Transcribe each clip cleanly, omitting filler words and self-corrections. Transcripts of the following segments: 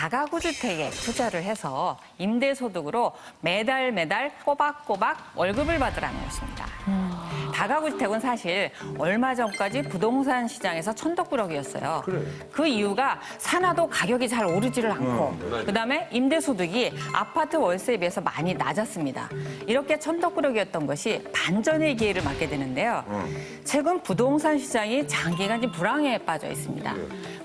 다가구 주택에 투자를 해서 임대소득으로 매달 꼬박꼬박 월급을 받으라는 것입니다. 다가구 주택은 사실 얼마 전까지 부동산 시장에서 천덕꾸러기였어요. 그래. 그 이유가 사놔도 가격이 잘 오르지를 않고 그다음에 임대소득이 아파트 월세에 비해서 많이 낮았습니다. 이렇게 천덕꾸러기였던 것이 반전의 기회를 맞게 되는데요. 최근 부동산 시장이 장기간 좀 불황에 빠져 있습니다.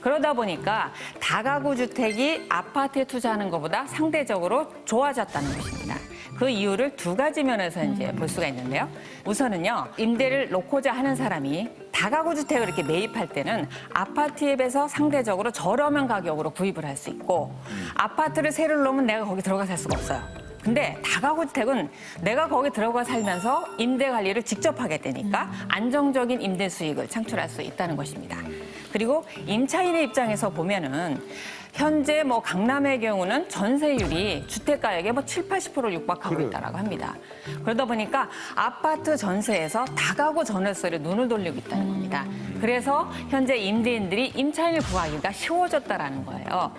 그러다 보니까 다가구 주택이 아파트에 투자하는 것보다 상대적으로 좋아졌다는 것입니다. 그 이유를 두 가지 면에서 이제 볼 수가 있는데요. 우선은요, 임대를 놓고자 하는 사람이 다가구 주택을 이렇게 매입할 때는 아파트에 비해서 상대적으로 저렴한 가격으로 구입을 할 수 있고 아파트를 새로 놓으면 내가 거기 들어가 살 수가 없어요. 근데 다가구 주택은 내가 거기 들어가 살면서 임대 관리를 직접 하게 되니까 안정적인 임대 수익을 창출할 수 있다는 것입니다. 그리고 임차인의 입장에서 보면은 현재 뭐 강남의 경우는 전세율이 주택가액의 뭐 7, 80%를 육박하고 있다라고 합니다. 그러다 보니까 아파트 전세에서 다가구 전월세를 눈을 돌리고 있다는 겁니다. 그래서 현재 임대인들이 임차인을 구하기가 쉬워졌다라는 거예요.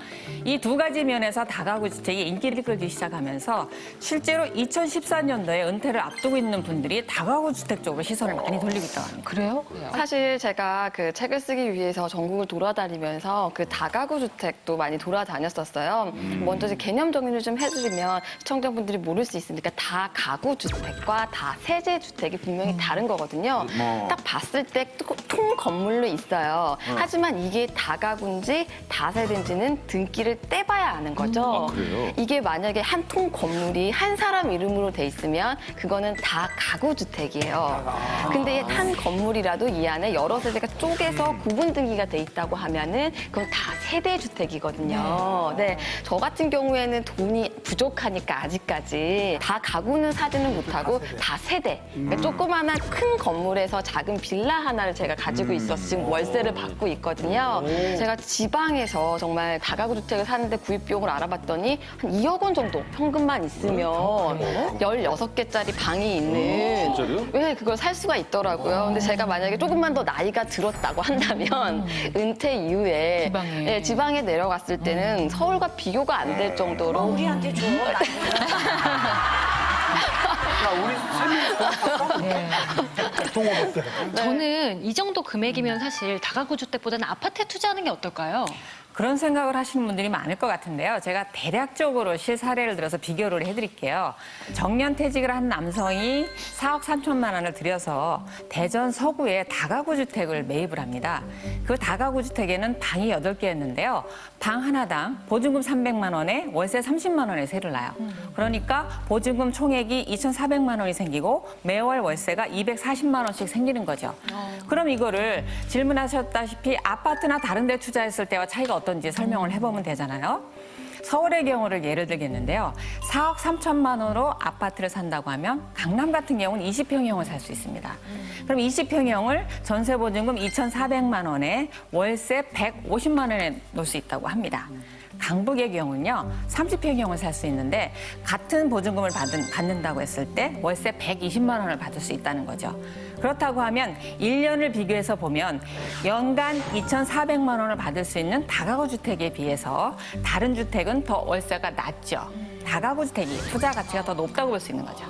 이 두 가지 면에서 다가구 주택이 인기를 끌기 시작하면서 실제로 2014년도에 은퇴를 앞두고 있는 분들이 다가구 주택 쪽으로 시선을 많이 돌리고 있다고 합니다. 그래요? 사실 제가 그 책을 쓰기 위해서 전국을 돌아다니면서 그 다가구 주택도 많이 돌아다녔었어요. 먼저 이제 개념 정리를 좀 해드리면 시청자분들이 모를 수 있으니까 다가구 주택과 다세대 주택이 분명히 다른 거거든요. 딱 봤을 때 통 건물로 있어요. 하지만 이게 다가구인지 다세대인지는 등기를 떼봐야 아는 거죠. 그래요? 이게 만약에 한 통 건물이 한 사람 이름으로 돼 있으면 그거는 다가구 주택이에요. 근데 한 건물이라도 이 안에 여러 세대가 쪼개서 구분 등기가 돼 있다고 하면은 그건 다세대 주택이거든요. 네, 저 같은 경우에는 돈이 부족하니까 아직까지 다가구는 사지는 못하고 다세대. 그러니까 조그마한 큰 건물에서 작은 빌라 하나를 제가 가지고 있어서 지금 월세를 받고 있거든요. 제가 지방에서 정말 다가구 주택을 사는데 구입 비용을 알아봤더니 한 2억 원 정도 현금만 있으면 16개짜리 방이 있는 진짜요? 왜 그걸 살 수가 있더라고요. 근데 제가 만약에 조금만 더 나이가 들었다고 한다면 은퇴 이후에 지방에 내려갔을 때는 서울과 비교가 안 될 정도로 우리한테 줘. 저는 이 정도 금액이면 사실 다가구 주택보다는 아파트에 투자하는 게 어떨까요? 그런 생각을 하시는 분들이 많을 것 같은데요. 제가 대략적으로 실사례를 들어서 비교를 해드릴게요. 정년퇴직을 한 남성이 4억 3천만 원을 들여서 대전 서구에 다가구 주택을 매입을 합니다. 그 다가구 주택에는 방이 8개였는데요. 방 하나당 보증금 300만 원에 월세 30만 원의 세를 나요. 그러니까 보증금 총액이 2,400만 원이 생기고 매월 월세가 240만 원씩 생기는 거죠. 그럼 이거를 질문하셨다시피 아파트나 다른 데 투자했을 때와 차이가 어떤지 설명을 해보면 되잖아요. 서울의 경우를 예를 들겠는데요. 4억 3천만 원으로 아파트를 산다고 하면 강남 같은 경우는 20평형을 살 수 있습니다. 그럼 20평형을 전세 보증금 2,400만 원에 월세 150만 원에 놓을 수 있다고 합니다. 강북의 경우는요, 30평형을 살 수 있는데 같은 보증금을 받는다고 했을 때 월세 120만 원을 받을 수 있다는 거죠. 그렇다고 하면 1년을 비교해서 보면 연간 2,400만 원을 받을 수 있는 다가구 주택에 비해서 다른 주택은 더 월세가 낮죠. 다가구 주택이 투자 가치가 더 높다고 볼 수 있는 거죠.